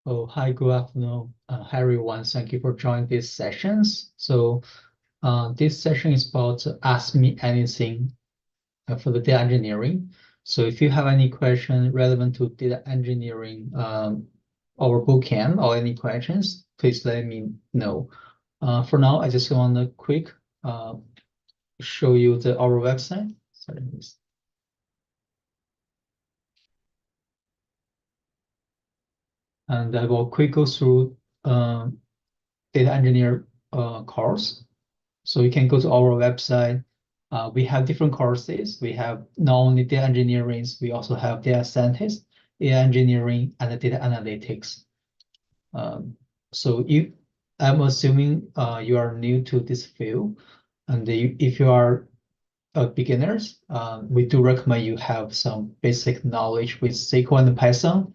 Oh, hi, good afternoon. Hi, everyone. Thank you for joining these sessions. This session is about Ask Me Anything for the data engineering. So if you have any question relevant to data engineering, our bootcamp or any questions, please let me know. For now, I just want to quick show you our website. Sorry, miss. And I will quick go through data engineer course. So you can go to our website. We have different courses. We have not only data engineering, we also have data scientist, data engineering, and data analytics. So I'm assuming you are new to this field, and if you are beginners, we do recommend you have some basic knowledge with SQL and Python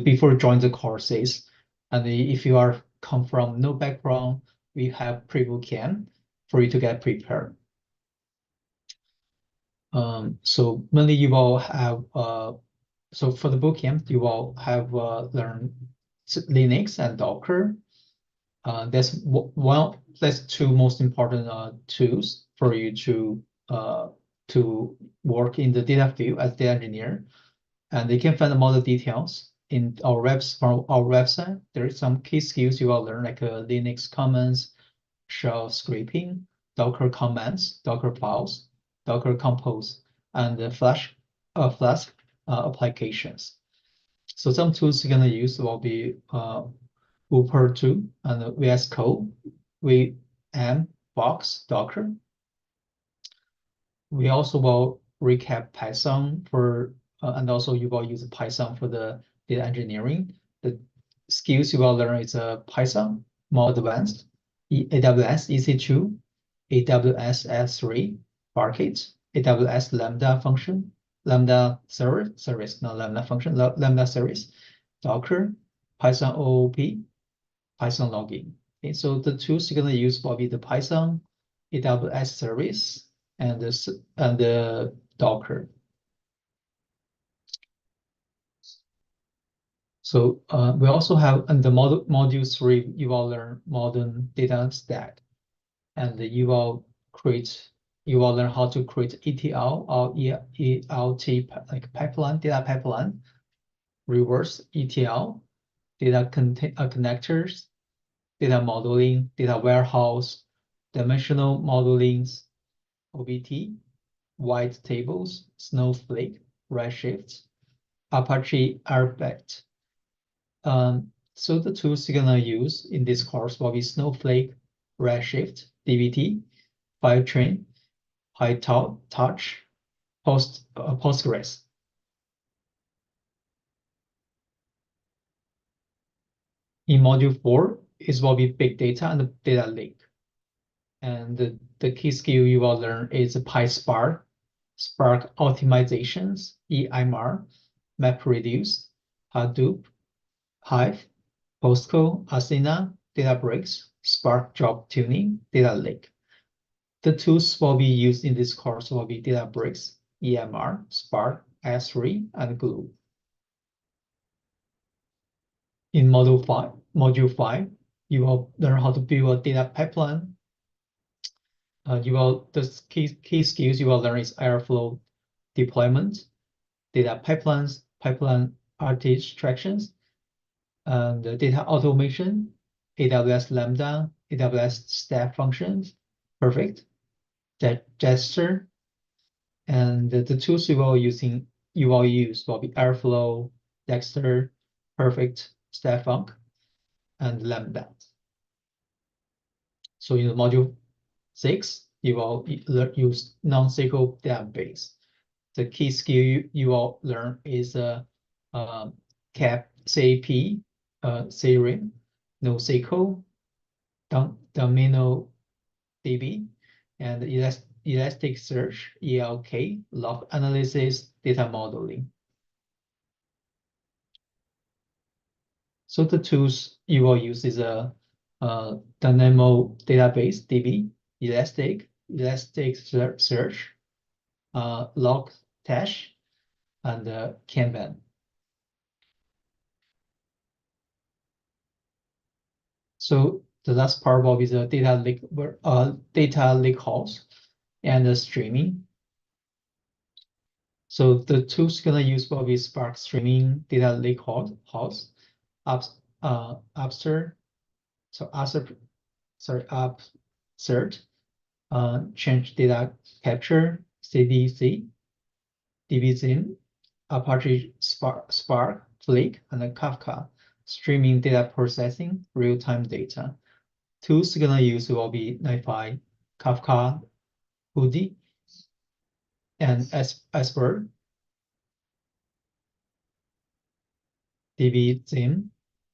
before join the courses. And if you are come from no background, we have pre-bootcamp for you to get prepared. So mainly you will have so for the bootcamp you will have learn Linux and Docker. That's two most important tools for you to work in the data field as data engineer. And you can find more the details in from our website. There is some key skills you will learn like Linux commands, shell scripting, Docker commands, Docker files, Docker compose, and the Flask applications. So some tools you're gonna use will be Whooper2 and VS Code, VM, Box, Docker. We also will recap Python and also you will use Python for the data engineering. The skills you will learn is Python, more advanced, AWS EC2, AWS S3, Bucket, AWS Lambda function, Lambda service, not Lambda function, Lambda service, Docker, Python OOP, Python logging. Okay, so the tools you're going to use will be the Python, AWS service, and the Docker. So we also have in the module 3, you will learn modern data stack, and you will learn how to create ETL or ELT like pipeline, data pipeline, reverse ETL, data connectors, data modeling, data warehouse, dimensional modelings, OBT, white tables, Snowflake, Redshift, Apache Arbect. So the tools you're gonna use in this course will be Snowflake, Redshift, dbt, Fivetran, PyTorch, Postgres. In module 4, it will be big data and the data lake. And the key skill you will learn is PySpark, Spark optimizations, EMR, MapReduce, Hadoop, Hive, Postgre, Athena, Databricks, Spark job tuning, data lake. The tools will be used in this course will be Databricks, EMR, Spark, S3, and Glue. In module 5, you will learn how to build a data pipeline. The key skills you will learn is Airflow deployment, data pipelines, pipeline abstractions, and data automation, AWS Lambda, AWS step functions, perfect, gesture, and the tools you will use will be Airflow, Dexter, Perfect, StepFunc, and Lambda. So in the module 6, you will use non-SQL database. The key skill you will learn is CAP, Serum, NoSQL, DynamoDB, and Elasticsearch, ELK, log analysis, data modeling. So the tools you will use is Dynamo database, DB, Elasticsearch, Logstash, and Kanban. So the last part will be the data lake house and the streaming. So the tools gonna use will be Spark Streaming, Data Lake House, Upstart, so Upstart, sorry, Upstart, Change Data Capture, CDC, DBZim, Apache Spark, Flake, and then Kafka, streaming data processing, real-time data. Tools gonna use will be NiFi, Kafka, Hoodie, and Esper, DBZim,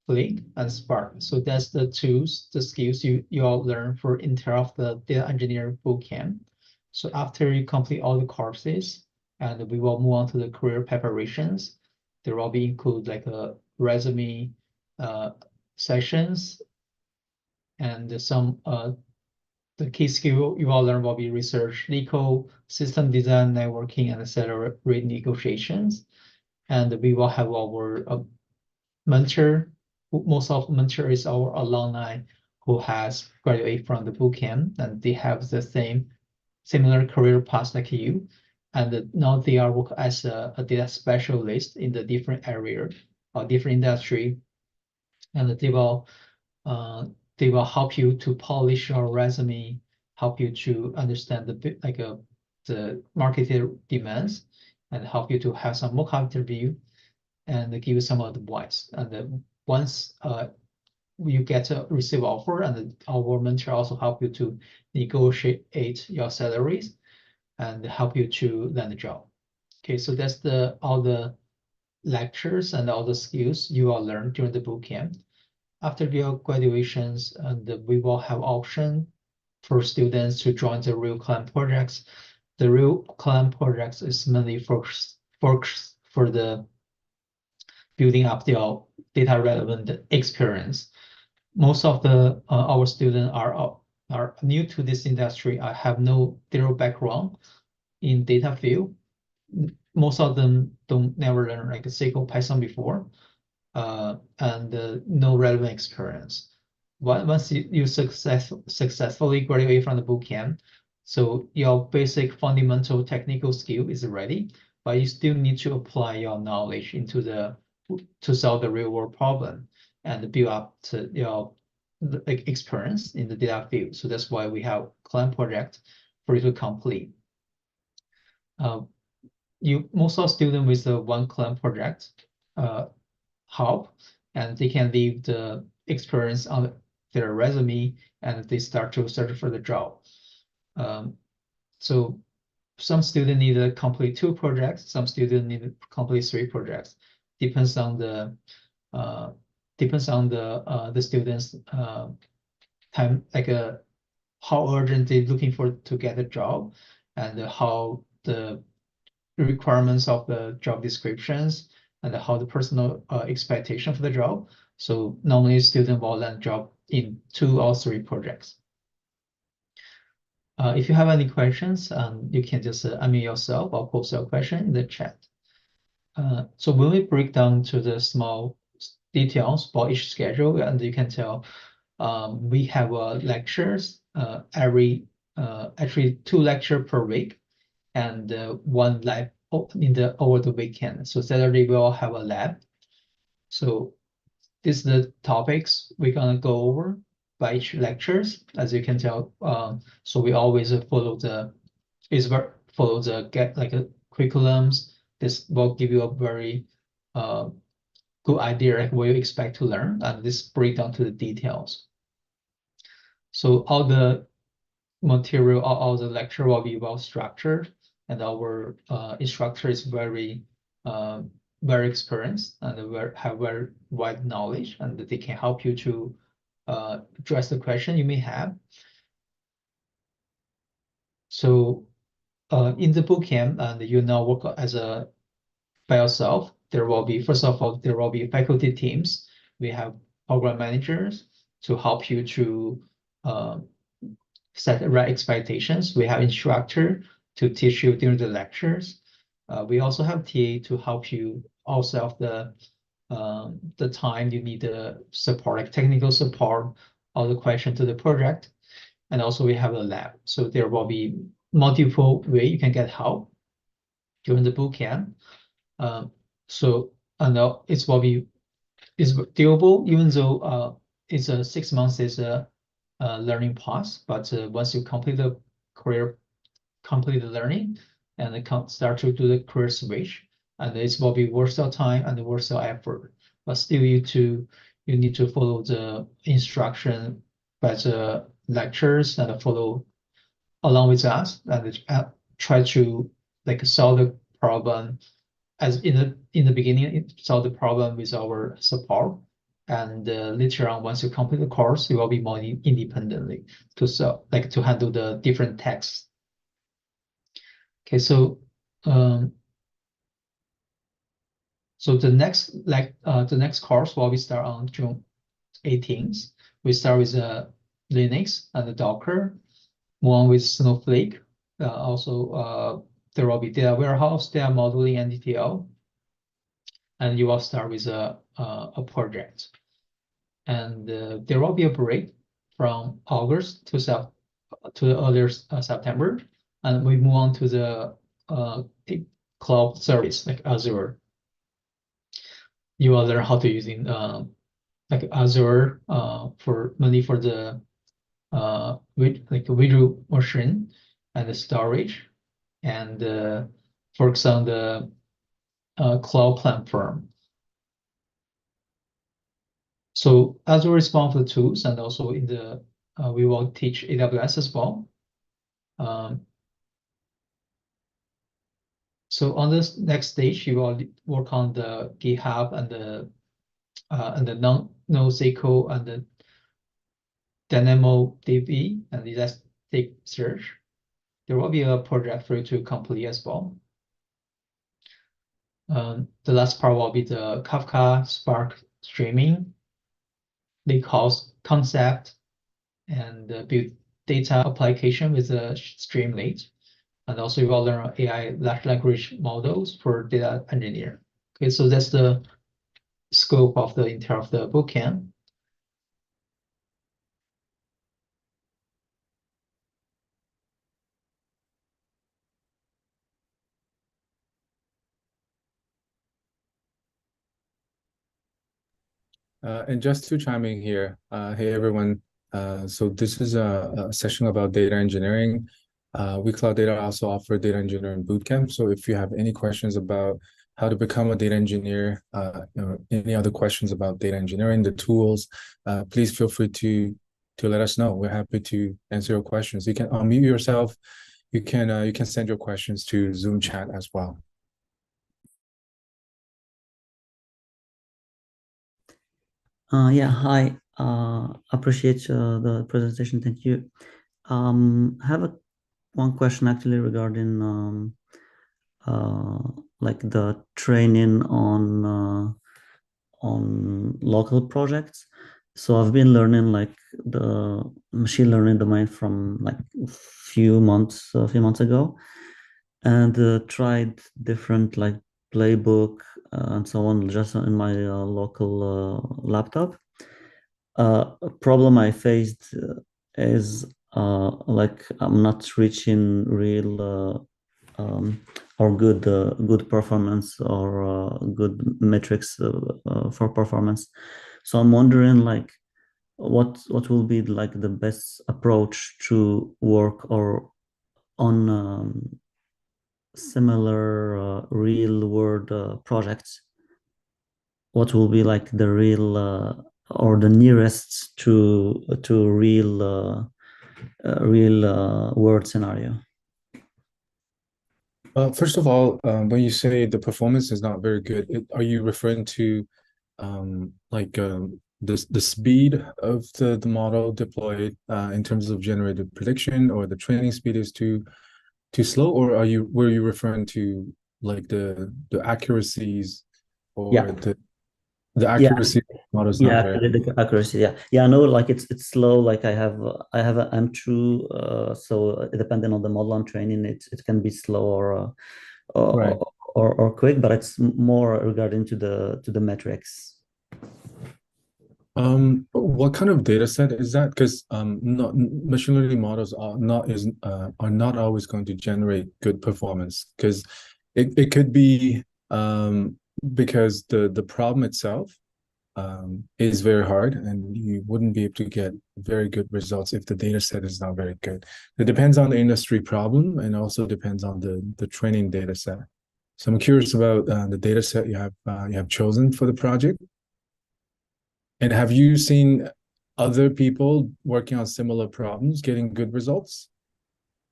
Flink, and Spark. So that's the tools, the skills you all learn for enter of the data engineer bootcamp. So after you complete all the courses, and we will move on to the career preparations, there will be include like a resume sessions and some the key skill you all learn will be research, legal, system design, networking, and salary rate negotiations. And we will have our mentor. Most of mentor is our alumni who has graduated from the bootcamp, and they have the similar career path like you. And now they are work as a data specialist in the different area or different industry, and they will help you to polish your resume, help you to understand the market demands, and help you to have some mock interview and give you some advice. And once you get to receive offer, and our mentor also help you to negotiate your salaries and help you to land a job. Okay, so that's all the lectures and all the skills you will learn during the bootcamp. After your graduations, and we will have option for students to join the real client projects. The real client projects is mainly for the building up their data relevant experience. Most of our students are new to this industry. I have zero background in data field. Most of them don't never learn like SQL, Python before, and no relevant experience. Once you successfully graduate from the bootcamp, so your basic fundamental technical skill is ready, but you still need to apply your knowledge to solve the real world problem and build up to your experience in the data field. So that's why we have client project for you to complete. Most of students with the one client project help, and they can leave the experience on their resume, and they start to search for the job. So some students need to complete 2 projects, some students need to complete 3 projects. Depends on the students' time, like how urgent they're looking for to get a job, and how the requirements of the job descriptions, and how the personal expectation for the job. So normally student will land job in 2 or 3 projects. If you have any questions, you can just unmute yourself or post your question in the chat. So when we break down to the small details for each schedule, and you can tell we have lectures actually 2 lectures per week, and 1 lab over the weekend. So Saturday we will have a lab. So this is the topics we're gonna go over by each lectures. As you can tell, so we always follow the curriculums. This will give you a very good idea like what you expect to learn, and this break down to the details. So all the material, all the lecture will be well structured, and our instructor is very experienced and have very wide knowledge, and they can help you to address the question you may have. So in the bootcamp, and you now work by yourself. First of all, there will be faculty teams. We have program managers to help you to set the right expectations. We have instructor to teach you during the lectures. We also have TA to help you also of the time you need the support, like technical support, all the question to the project. And also we have a lab. So there will be multiple way you can get help during the bootcamp. So and it's will be is doable, even though it's a 6 months is a learning path. But once you complete the learning and start to do the career switch, and it will be worth your time and worth your effort. But still, you need to follow the instruction by the lectures and follow along with us and try to like solve the problem as in the beginning, solve the problem with our support. And later on, once you complete the course, you will be more independently to to handle the different tasks. Okay, so so the next course will be start on June 18th. We start with Linux and the Docker, move on with Snowflake. Also, there will be data warehouse, data modeling, and ETL. And you will start with a project. And there will be a break from August to the earlier September, and we move on to the cloud service like Azure. You will learn how to using like Azure for mainly for the virtual machine and the storage, and focus on the cloud platform. So Azure is one of the tools, and also in the we will teach AWS as well. So on this next stage, you will work on the GitHub and the NoSQL and the DynamoDB and the Elastic Search. There will be a project for you to complete as well. The last part will be the Kafka Spark streaming, lakehouse concept, and build data application with a Streamlit. And also you will learn AI large language models for data engineer. Okay, so that's the scope of the entire of the bootcamp. And just to chime in here, hey everyone. So this is a session about data engineering. WeCloudData also offer data engineering bootcamp. So if you have any questions about how to become a data engineer, or any other questions about data engineering, the tools, please feel free to let us know. We're happy to answer your questions. You can unmute yourself. You can send your questions to Zoom chat as well. Yeah, hi. Appreciate the presentation. Thank you. I have one question actually regarding like the training on local projects. So I've been learning like the machine learning domain from like a few months ago, and tried different like playbook and so on just in my local laptop. A problem I faced is like I'm not reaching real or good performance or good metrics for performance. So I'm wondering like what will be like the best approach to work or on similar real world projects. What will be like the real or the nearest to real world scenario? First of all, when you say the performance is not very good, are you referring to the speed of the model deployed in terms of generated prediction, or the training speed is too slow, or were you referring to like the accuracies or the accuracy of the model is not very the accuracy. Yeah. I know like it's slow. Like I have an M2, so depending on the model I'm training, it can be slow right. or quick, but it's more regarding to the metrics. What kind of data set is that? Because not machine learning models are not always going to generate good performance because it could be because the problem itself is very hard and you wouldn't be able to get very good results if the data set is not very good. It depends on the industry problem and also depends on the training data set. So I'm curious about the data set you have chosen for the project. And have you seen other people working on similar problems getting good results?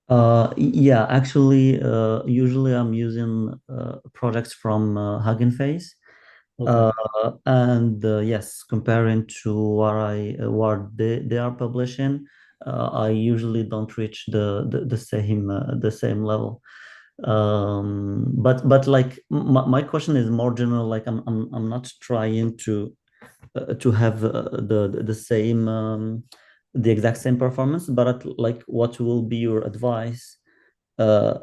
Yeah, actually, usually I'm using projects from Hugging Face. Okay. And yes, comparing to what they are publishing, I usually don't reach the same level. But like my question is more general. Like I'm not trying to have the same the exact same performance, but like what will be your advice uh,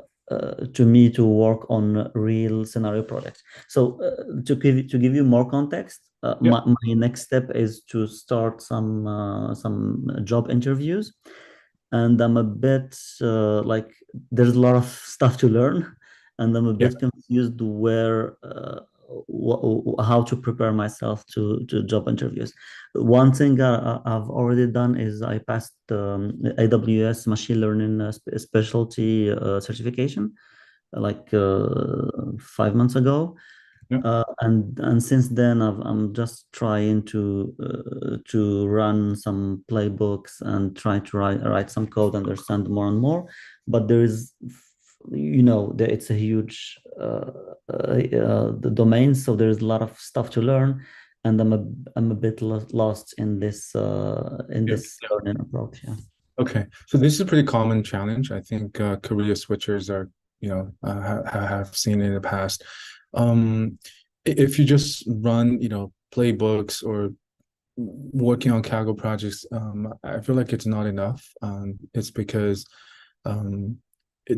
to me to work on real scenario projects? So to give you more context, Yeah. my next step is to start some job interviews, and I'm a bit like there's a lot of stuff to learn, and I'm a Yeah. bit confused where how to prepare myself to job interviews. One thing I've already done is I passed AWS machine learning specialty certification like 5 months ago. Yeah. And since then I'm just trying to run some playbooks and try to write some code, understand more and more. But there is, it's a huge the domain, so there's a lot of stuff to learn, and I'm a bit lost in this Yeah. learning approach. Yeah. Okay. So this is a pretty common challenge. I think career switchers are, have seen in the past. Um, if you just run, playbooks or working on Kaggle projects, I feel like it's not enough. It's because um,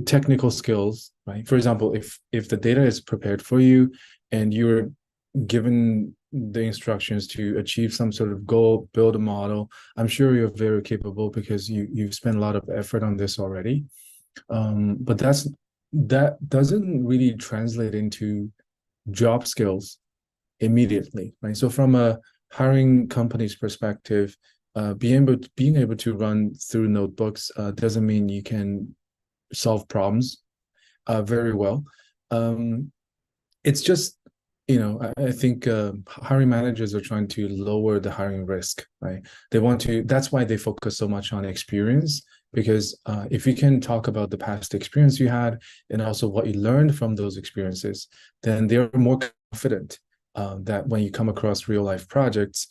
technical skills, right? For example, if the data is prepared for you and you're given the instructions to achieve some sort of goal, build a model, I'm sure you're very capable because you've spent a lot of effort on this already. But that doesn't really translate into job skills immediately, right? So from a hiring company's perspective, being able to run through notebooks doesn't mean you can solve problems very well. It's just, I think hiring managers are trying to lower the hiring risk, right? That's why they focus so much on experience, because if you can talk about the past experience you had and also what you learned from those experiences, then they're more confident that when you come across real life projects,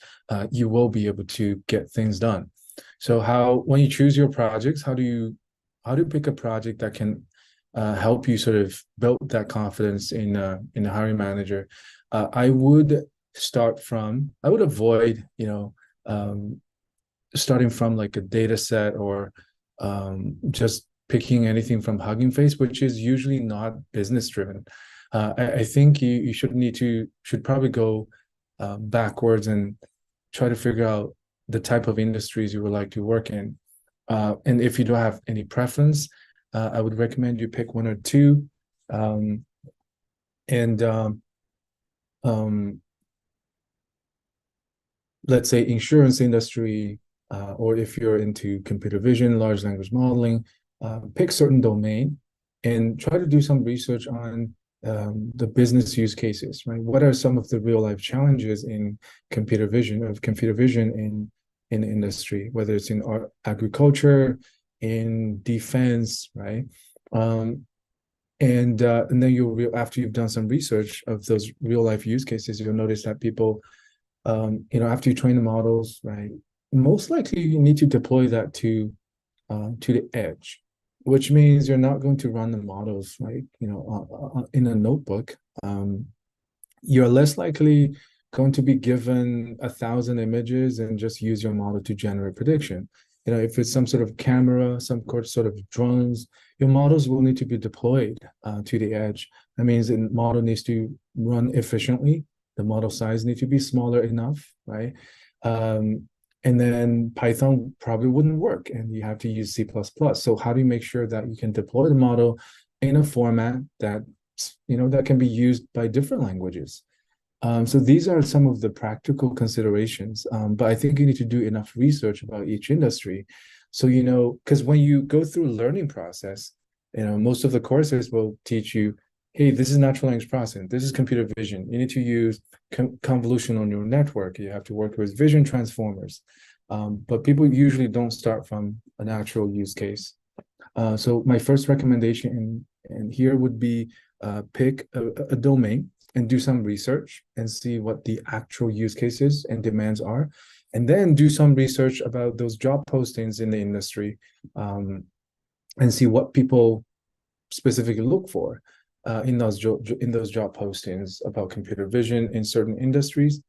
you will be able to get things done. So when you choose your projects, how do you pick a project that can help you sort of build that confidence in a hiring manager? I would avoid, starting from like a data set or just picking anything from Hugging Face, which is usually not business driven. I think you should probably go backwards and try to figure out the type of industries you would like to work in. And if you don't have any preference, I would recommend you pick one or two. And let's say insurance industry, or if you're into computer vision, large language modeling, pick certain domain and try to do some research on the business use cases, right? What are some of the real life challenges in computer vision in industry, whether it's in agriculture, in defense, right? And then after you've done some research of those real life use cases, you'll notice that people, after you train the models, right, most likely you need to deploy that to the edge, which means you're not going to run the models like in a notebook. You're less likely going to be given 1,000 images and just use your model to generate prediction. If it's some sort of camera, some sort of drones, your models will need to be deployed to the edge. That means the model needs to run efficiently The model size need to be smaller enough, right? And then Python probably wouldn't work, and you have to use C++. So how do you make sure that you can deploy the model in a format that that can be used by different languages? So these are some of the practical considerations, but I think you need to do enough research about each industry. So, because when you go through learning process, most of the courses will teach you, hey, this is natural language processing, this is computer vision. You need to use convolutional neural network. You have to work with vision transformers. But people usually don't start from a natural use case. So my first recommendation in here would be pick a domain and do some research and see what the actual use cases and demands are. And then do some research about those job postings in the industry, and see what people specifically look for in those job postings about computer vision in certain industries.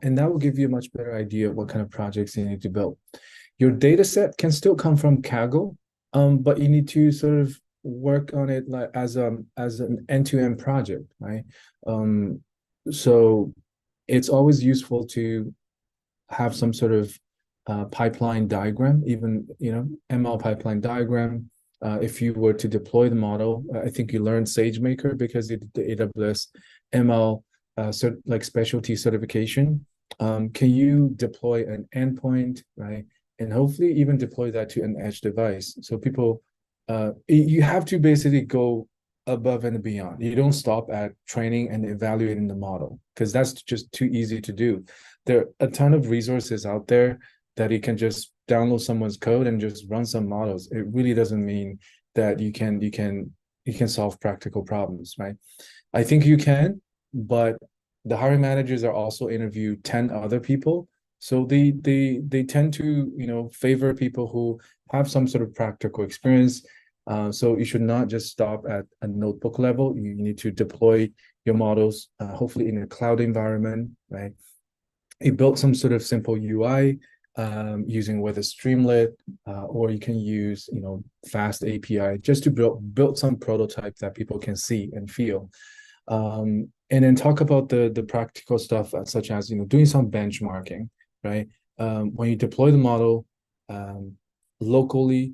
And that will give you a much better idea of what kind of projects you need to build. Your data set can still come from Kaggle, but you need to sort of work on it like as an end-to-end project, right? So it's always useful to have some sort of pipeline diagram, even ML pipeline diagram. If you were to deploy the model, I think you learn SageMaker because the AWS ML like specialty certification. Can you deploy an endpoint, right? And hopefully even deploy that to an edge device. So people, you have to basically go above and beyond. You don't stop at training and evaluating the model because that's just too easy to do. There are a ton of resources out there that you can just download someone's code and just run some models. It really doesn't mean that you can solve practical problems, right? I think you can, but the hiring managers are also interview 10 other people. So they tend to, favor people who have some sort of practical experience. So you should not just stop at a notebook level. You need to deploy your models, hopefully in a cloud environment, right? You built some sort of simple UI using whether Streamlit, or you can use, fast API just to build some prototype that people can see and feel. And then talk about the practical stuff, such as, doing some benchmarking, right? When you deploy the model locally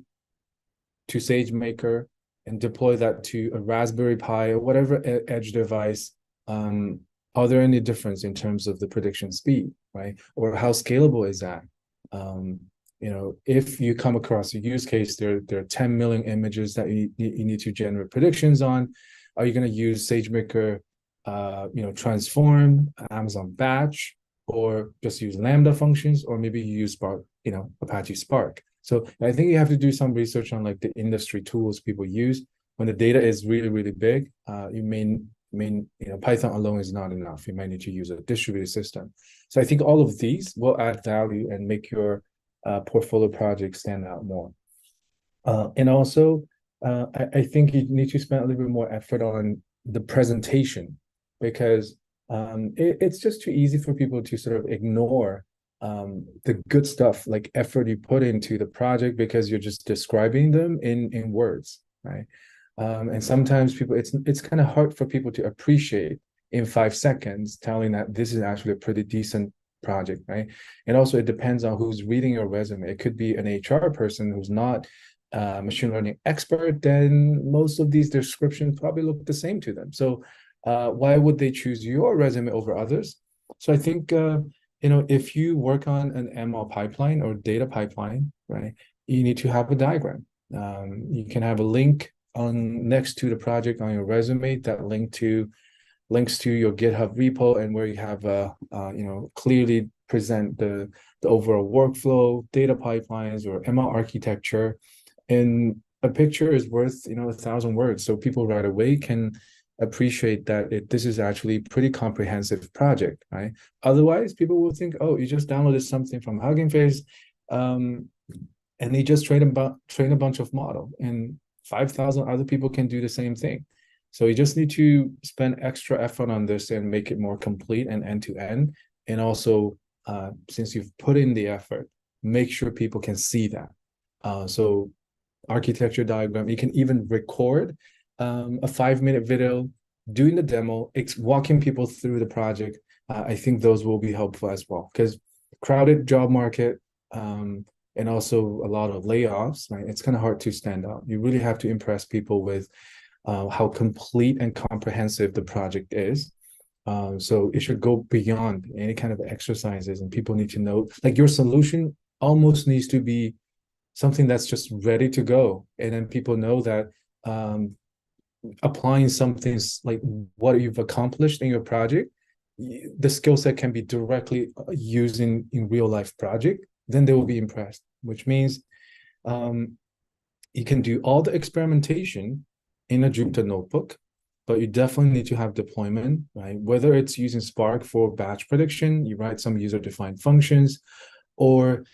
to SageMaker and deploy that to a Raspberry Pi or whatever edge device, are there any difference in terms of the prediction speed, right? Or how scalable is that? If you come across a use case, there are 10 million images that you need to generate predictions on. Are you going to use SageMaker, Transform, Amazon Batch, or just use Lambda functions, or maybe you use Spark, Apache Spark. So I think you have to do some research on like the industry tools people use. When the data is really, really big, you may Python alone is not enough. You might need to use a distributed system. So I think all of these will add value and make your portfolio project stand out more. And also, I think you need to spend a little bit more effort on the presentation, because it's just too easy for people to sort of ignore the good stuff, like effort you put into the project, because you're just describing them in words, right? And sometimes it's kind of hard for people to appreciate in 5 seconds, telling that this is actually a pretty decent project, right? And also it depends on who's reading your resume. It could be an HR person who's not machine learning expert, then most of these descriptions probably look the same to them. So why would they choose your resume over others? So I think, if you work on an ML pipeline or data pipeline, right, you need to have a diagram. You can have a link next to the project on your resume that links to your GitHub repo, and where you have clearly present the overall workflow, data pipelines, or ML architecture. And a picture is worth 1,000 words, so people right away can appreciate that this is actually a pretty comprehensive project, right? Otherwise, people will think, oh, you just downloaded something from Hugging Face, and they just train a bunch of model, and 5,000 other people can do the same thing. So you just need to spend extra effort on this and make it more complete and end-to-end. And also, since you've put in the effort, make sure people can see that. So architecture diagram, you can even record a 5-minute video doing the demo, walking people through the project, I think those will be helpful as well, because crowded job market, and also a lot of layoffs, right? It's kind of hard to stand out. You really have to impress people with how complete and comprehensive the project is. So it should go beyond any kind of exercises, and people need to know, like, your solution almost needs to be something that's just ready to go. And then people know that applying something like what you've accomplished in your project, the skill set can be directly used in real life project, then they will be impressed, which means you can do all the experimentation in a Jupyter notebook, but you definitely need to have deployment, right? Whether it's using Spark for batch prediction, you write some user-defined functions, or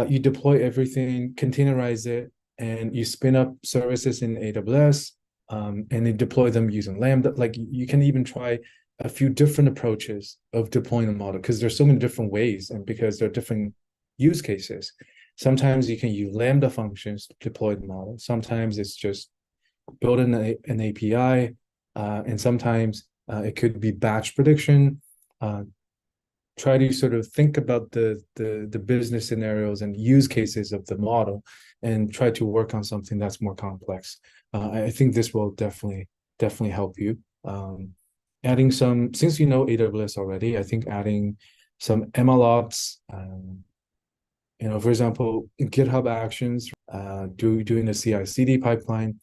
you deploy everything, containerize it, and you spin up services in AWS, and you deploy them using Lambda. Like, you can even try a few different approaches of deploying a model, because there's so many different ways, and because there are different use cases. Sometimes you can use Lambda functions to deploy the model. Sometimes it's just building an API, and sometimes it could be batch prediction. Try to sort of think about the business scenarios and use cases of the model, and try to work on something that's more complex. I think this will definitely help you. Adding some, since you know AWS already, I think adding some MLOps, for example, GitHub Actions, doing a CI/CD pipeline,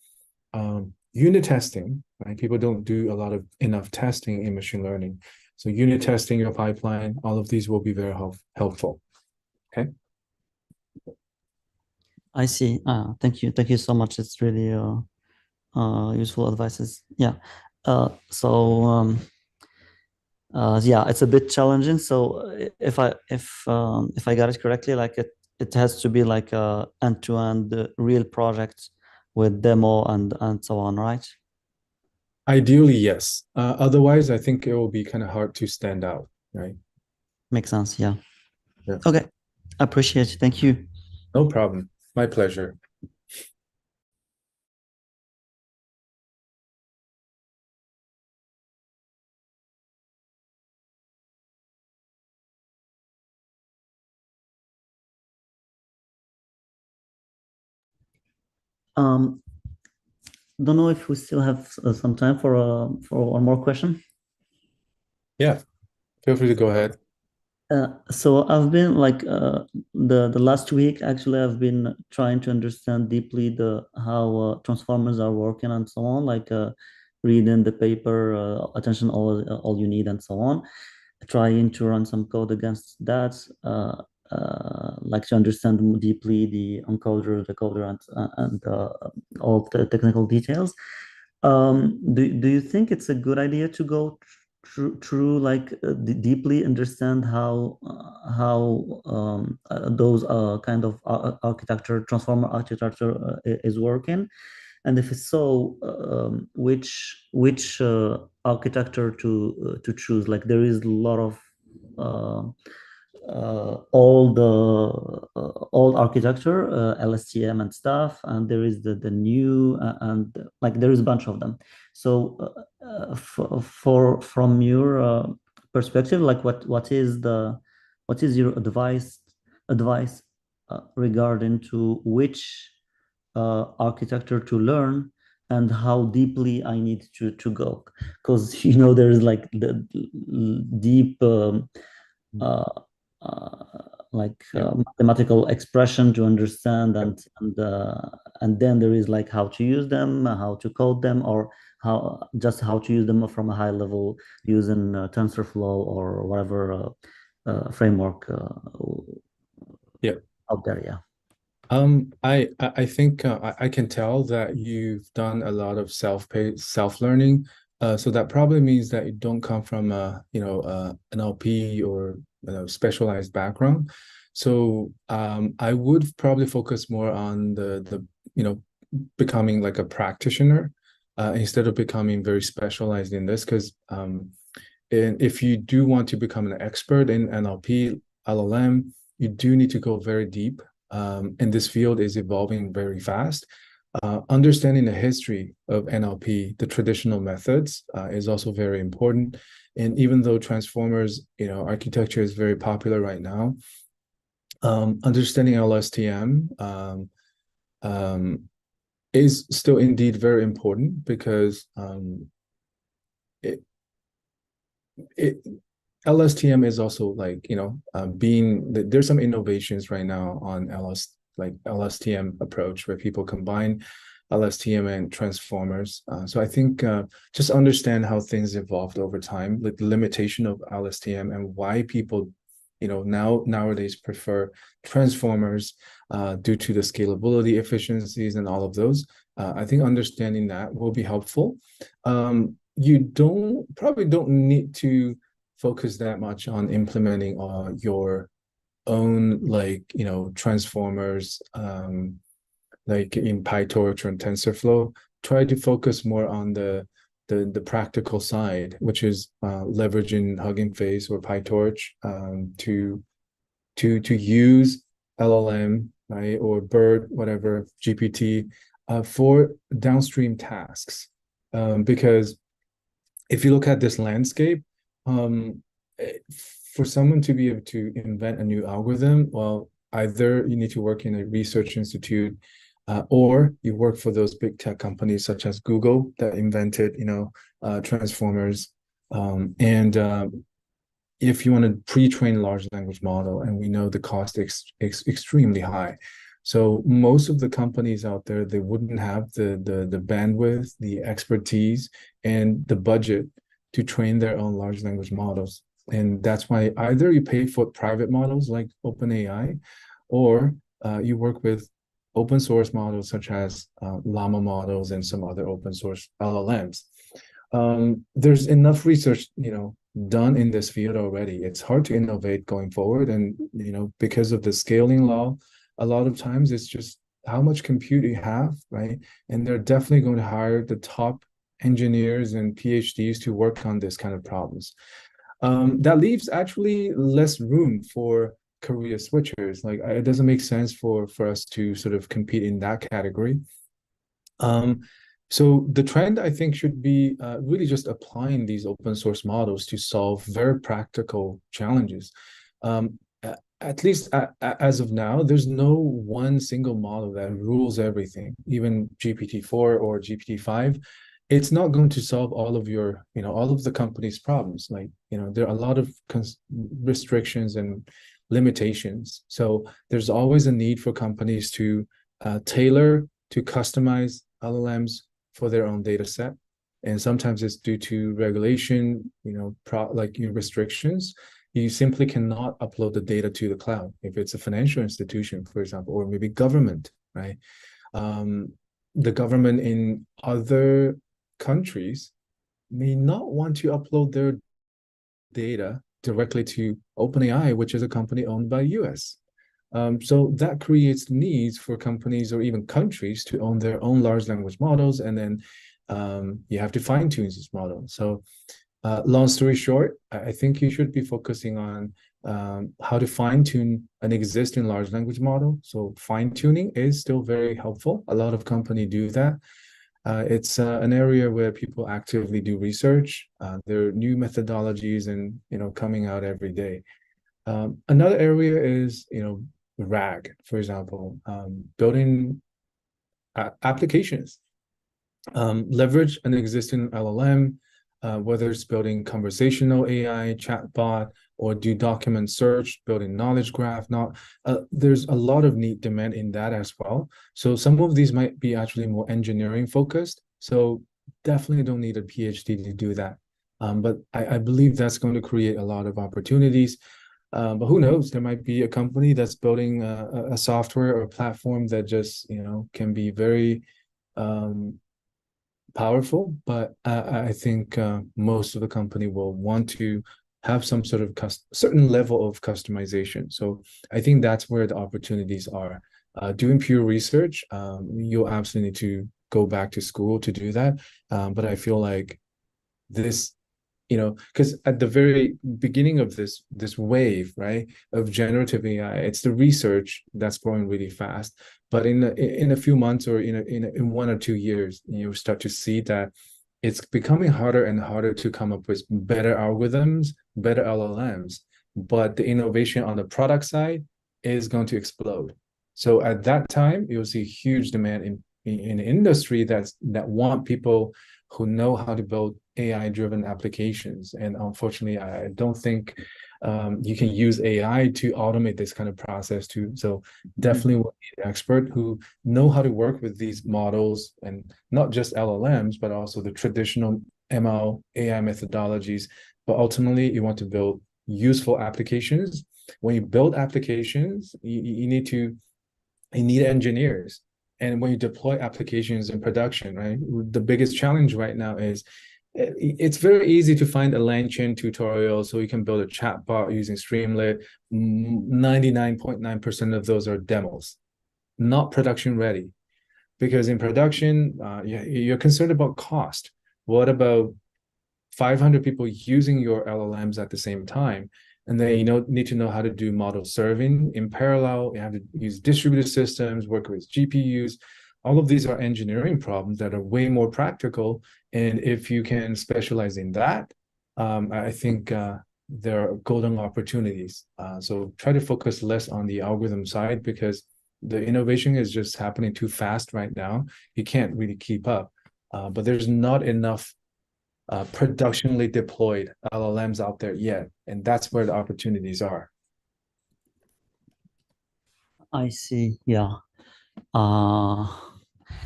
unit testing, right? People don't do a lot of enough testing in machine learning. So unit testing your pipeline, all of these will be very helpful. Okay. I see. Thank you. Thank you so much. It's really useful advices. Yeah. Yeah, it's a bit challenging. So if I got it correctly, like it has to be like a end-to-end real project with demo and so on, right? Ideally, yes. Otherwise, I think it will be kind of hard to stand out, right? Makes sense. Yeah. Yeah. Okay. Appreciate it. Thank you. No problem. My pleasure. Don't know if we still have some time for one more question. Yeah, feel free to go ahead. So I've been like the last week, actually I've been trying to understand deeply how transformers are working and so on, like reading the paper, attention all you need and so on, trying to run some code against that, like to understand more deeply the encoder, decoder, and all the technical details. Do you think it's a good idea to go through like deeply understand how those kind of architecture, transformer architecture is working, and if so, which architecture to choose? Like there is a lot of old architecture, LSTM and stuff, and there is the new and like there is a bunch of them. So from your perspective, like what is your advice regarding to which architecture to learn and how deeply I need to go? Because there is like the deep mathematical expression to understand, and then there is like how to use them, how to code them, or how to use them from a high level using TensorFlow or whatever framework out there. Yeah. I think I can tell that you've done a lot of self-learning. So that probably means that you don't come from NLP or specialized background. So I would probably focus more on the becoming like a practitioner instead of becoming very specialized in this, because if you do want to become an expert in NLP, LLM, you do need to go very deep. And this field is evolving very fast. Understanding the history of NLP, the traditional methods, is also very important. And even though transformers, architecture is very popular right now, understanding LSTM is still indeed very important, because it LSTM is also like, there's some innovations right now on LSTM approach, where people combine LSTM and transformers. So I think just understand how things evolved over time, like the limitation of LSTM and why people, nowadays prefer transformers due to the scalability, efficiencies, and all of those. I think understanding that will be helpful. You probably don't need to focus that much on implementing your own, transformers, like in PyTorch or in TensorFlow. Try to focus more on the practical side, which is leveraging Hugging Face or PyTorch to use LLM, right, or BERT, whatever, GPT, for downstream tasks. Because if you look at this landscape, for someone to be able to invent a new algorithm, well, either you need to work in a research institute, or you work for those big tech companies such as Google that invented, transformers. If you want to pre-train large language model, and we know the cost is extremely high. So most of the companies out there, they wouldn't have the bandwidth, the expertise, and the budget to train their own large language models. And that's why either you pay for private models like OpenAI, or you work with open source models such as Llama models and some other open source LLMs. There's enough research, done in this field already. It's hard to innovate going forward. And, because of the scaling law, a lot of times it's just how much compute you have, right? And they're definitely going to hire the top engineers and PhDs to work on this kind of problems. That leaves actually less room for career switchers. Like, it doesn't make sense for us to sort of compete in that category. So the trend, I think, should be really just applying these open source models to solve very practical challenges. At least as of now, there's no one single model that rules everything. Even GPT-4 or GPT-5, it's not going to solve all of your, all of the company's problems. Like, there are a lot of restrictions and limitations. So there's always a need for companies to tailor, to customize LLMs for their own data set. And sometimes it's due to regulation, restrictions. You simply cannot upload the data to the cloud. If it's a financial institution, for example, or maybe government, right? The government in other countries may not want to upload their data directly to OpenAI, which is a company owned by US. So that creates needs for companies or even countries to own their own large language models, and then you have to fine tune this model. So long story short, I think you should be focusing on how to fine tune an existing large language model. So fine tuning is still very helpful. A lot of companies do that. It's an area where people actively do research. There are new methodologies and coming out every day. Another area is RAG, for example, building applications. Leverage an existing LLM, whether it's building conversational AI, chatbot, or do document search, building knowledge graph. There's a lot of neat demand in that as well. So some of these might be actually more engineering focused. So definitely don't need a PhD to do that. But I believe that's going to create a lot of opportunities. But who knows? There might be a company that's building a software or a platform that just can be very powerful. But I think most of the company will want to have some sort of certain level of customization. So I think that's where the opportunities are. Doing pure research, you'll absolutely need to go back to school to do that. But I feel like this, because at the very beginning of this wave, right, of generative AI, it's the research that's growing really fast. But in a few months or in 1 or 2 years, you start to see that it's becoming harder and harder to come up with better algorithms, better LLMs, but the innovation on the product side is going to explode. So at that time, you'll see huge demand in industry that want people who know how to build AI-driven applications. And unfortunately, I don't think you can use AI to automate this kind of process too. So definitely we'll need an expert who know how to work with these models, and not just LLMs, but also the traditional ML AI methodologies. But ultimately, you want to build useful applications. When you build applications, you need engineers. And when you deploy applications in production, right, the biggest challenge right now is it's very easy to find a LangChain tutorial so you can build a chatbot using Streamlit. 99.9% of those are demos, not production ready. Because in production, you're concerned about cost. What about 500 people using your LLMs at the same time? And then need to know how to do model serving in parallel. You have to use distributed systems, work with GPUs. All of these are engineering problems that are way more practical. And if you can specialize in that, I think there are golden opportunities. So try to focus less on the algorithm side, because the innovation is just happening too fast right now. You can't really keep up. But there's not enough productionally deployed LLMs out there yet, and that's where the opportunities are. I see. Yeah.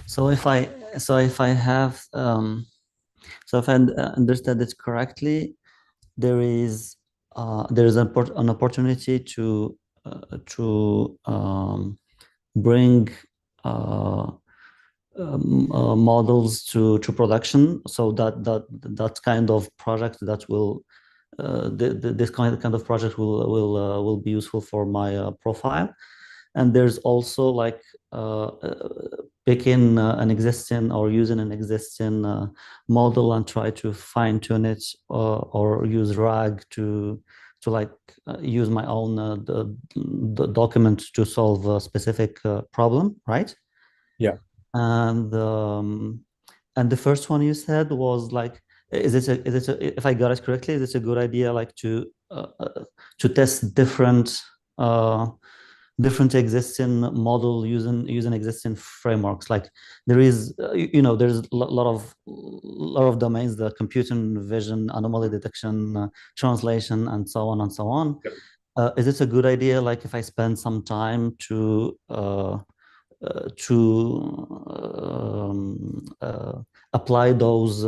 So if I have so if I understand it correctly, there is an opportunity to bring models to production, so that kind of project that will this kind of project will be useful for my profile. And there's also like picking an existing or using an existing model and try to fine tune it, or use RAG to like use my own the document to solve a specific problem, right? Yeah. And the first one you said was like, if I got it correctly, is it a good idea like to test different existing model using existing frameworks? Like there is there's a lot of domains, the computer vision, anomaly detection, translation, and so on and so on. Yep. Is it a good idea, like if I spend some time to apply those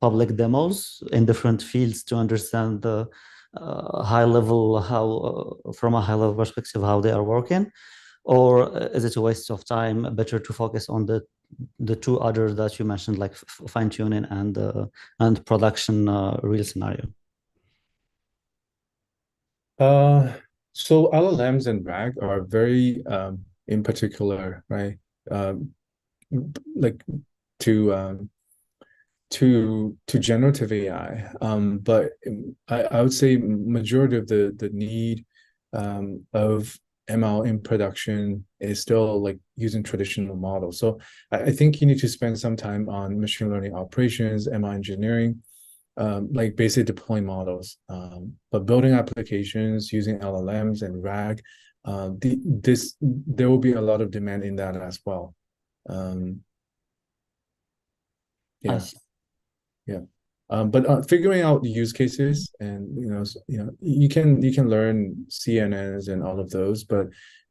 public demos in different fields to understand the high level, how from a high level perspective, how they are working? Or is it a waste of time? Better to focus on the two others that you mentioned, like fine tuning and production real scenario? So LLMs and RAG are very in particular, right? Like to generative AI. But I would say majority of the need of ML in production is still like using traditional models. So I think you need to spend some time on machine learning operations, ML engineering, like basic deploying models. But building applications using LLMs and RAG, there will be a lot of demand in that as well. Yeah. Yeah. But figuring out the use cases, and you can learn CNNs and all of those, but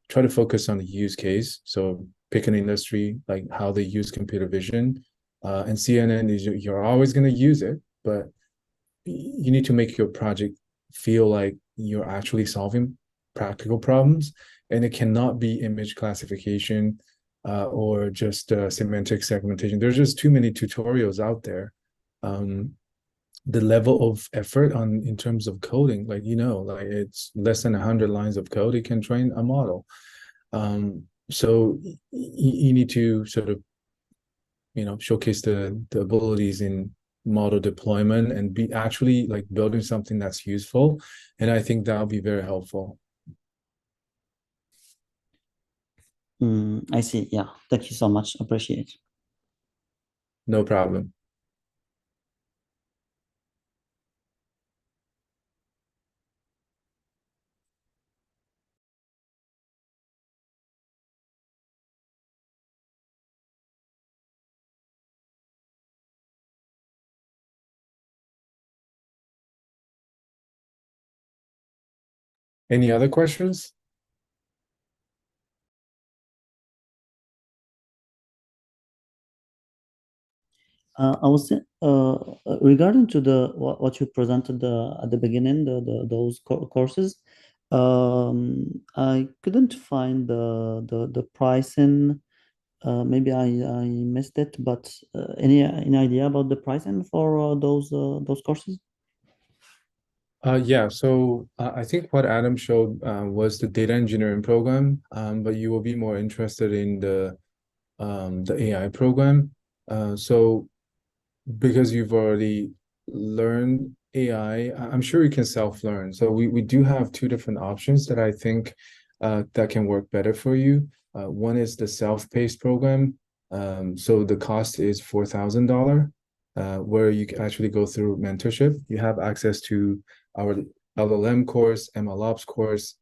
try to focus on the use case. So pick an industry, like how they use computer vision, and CNN is you're always going to use it, but you need to make your project feel like you're actually solving practical problems, and it cannot be image classification or just semantic segmentation. There's just too many tutorials out there. The level of effort in terms of coding, like like it's less than 100 lines of code, it can train a model. So you need to sort of showcase the abilities in model deployment and be actually like building something that's useful, and I think that'll be very helpful. I see. Yeah, thank you so much. Appreciate it. No problem. Any other questions? I was regarding to the what you presented at the beginning, those courses. I couldn't find the pricing. Maybe I missed it, but any idea about the pricing for those courses? Yeah, so I think what Adam showed was the data engineering program, but you will be more interested in the AI program. So because you've already learned AI, I'm sure you can self-learn. So we do have two different options that I think that can work better for you. One is the self-paced program. So the cost is $4,000, where you can actually go through mentorship. You have access to our LLM course, MLOps course.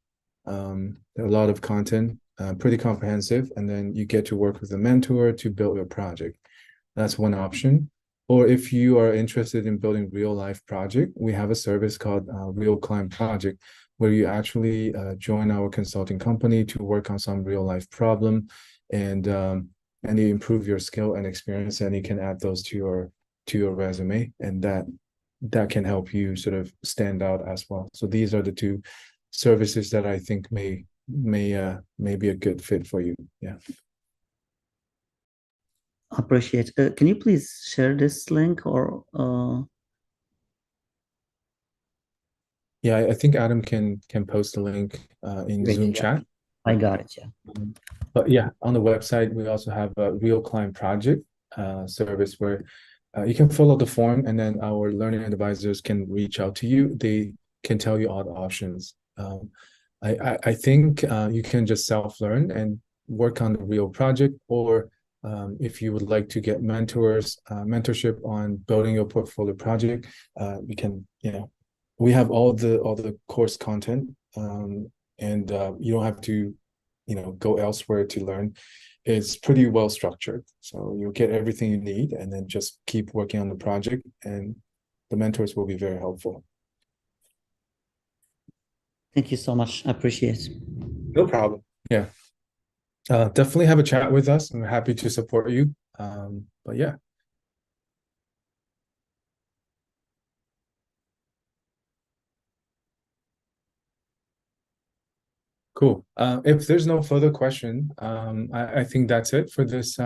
There are a lot of content, pretty comprehensive, and then you get to work with a mentor to build your project. That's one option. Or if you are interested in building real life project, we have a service called Real Climb Project, where you actually join our consulting company to work on some real life problem, and you improve your skill and experience, and you can add those to your resume, and that can help you sort of stand out as well. So these are the two services that I think may be a good fit for you. Yeah. Appreciate. Can you please share this link or? Yeah, I think Adam can post the link in Great, Zoom yeah. chat. I got it. Yeah. But yeah, on the website we also have a Real Climb Project service where you can fill out the form, and then our learning advisors can reach out to you. They can tell you all the options. I think you can just self-learn and work on the real project, or if you would like to get mentorship on building your portfolio project, we can, we have all the course content, and you don't have to, go elsewhere to learn. It's pretty well structured, so you'll get everything you need, and then just keep working on the project, and the mentors will be very helpful. Thank you so much. I appreciate it. No problem. Yeah. Definitely have a chat with us. I'm happy to support you. But yeah. Cool. If there's no further question, I think that's it for this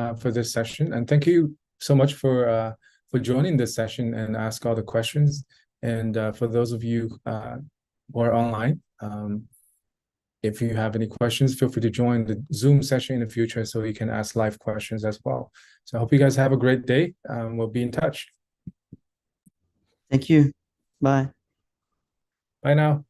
session. And thank you so much for joining this session and ask all the questions. And for those of you who are online, if you have any questions, feel free to join the Zoom session in the future so you can ask live questions as well. So I hope you guys have a great day. We'll be in touch. Thank you. Bye. Bye now.